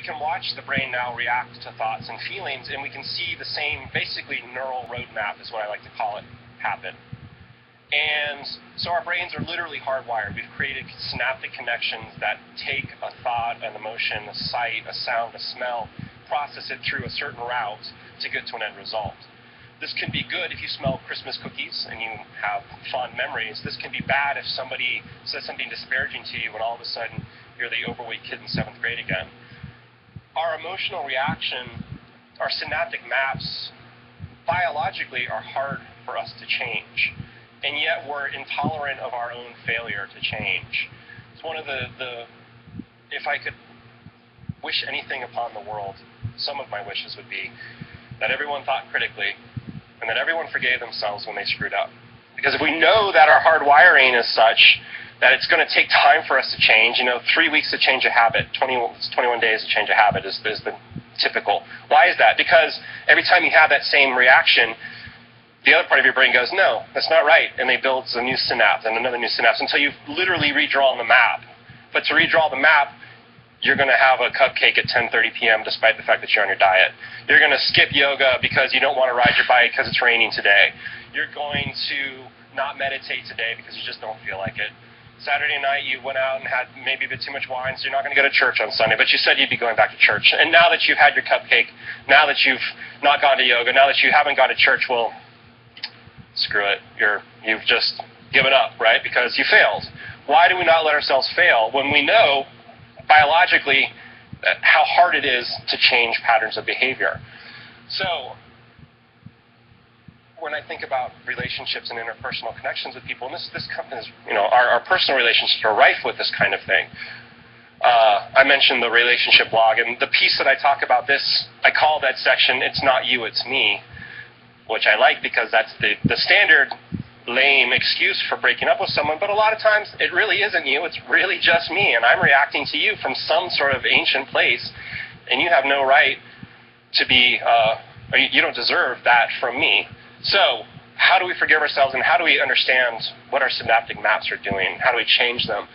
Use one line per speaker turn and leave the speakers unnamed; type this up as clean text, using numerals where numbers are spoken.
can watch the brain now react to thoughts and feelings, and we can see the same, basically, neural roadmap is what I like to call it, happen. And so our brains are literally hardwired. We've created synaptic connections that take a thought, an emotion, a sight, a sound, a smell, process it through a certain route to get to an end result. This can be good if you smell Christmas cookies and you have fond memories. This can be bad if somebody says something disparaging to you and all of a sudden you're the overweight kid in 7th grade again. Our emotional reaction, our synaptic maps, biologically are hard for us to change. And yet we're intolerant of our own failure to change. It's one of if I could wish anything upon the world, some of my wishes would be that everyone thought critically and that everyone forgave themselves when they screwed up. Because if we know that our hard wiring is such that it's going to take time for us to change, 3 weeks to change a habit, 21 days to change a habit is the typical. Why is that? Because every time you have that same reaction, the other part of your brain goes, no, that's not right, and they build a new synapse and another new synapse until you've literally redrawn the map. But to redraw the map, you're going to have a cupcake at 10:30 p.m. despite the fact that you're on your diet. You're going to skip yoga because you don't want to ride your bike because it's raining today. You're going to not meditate today because you just don't feel like it. Saturday night you went out and had maybe a bit too much wine, so you're not going to go to church on Sunday, but you said you'd be going back to church. And now that you've had your cupcake, now that you've not gone to yoga, now that you haven't gone to church, well, screw it. You've just given up, right? Because you failed. Why do we not let ourselves fail when we know biologically how hard it is to change patterns of behavior? So when I think about relationships and interpersonal connections with people, and this company is, our personal relationships are rife with this kind of thing. I mentioned the relationship log, and the piece that I talk about this, I call that section, "It's not you, it's me," which I like because that's the standard lame excuse for breaking up with someone, but a lot of times it really isn't you, it's really just me, and I'm reacting to you from some sort of ancient place, and you have no right to be, or you don't deserve that from me. So how do we forgive ourselves, and how do we understand what our synaptic maps are doing? How do we change them?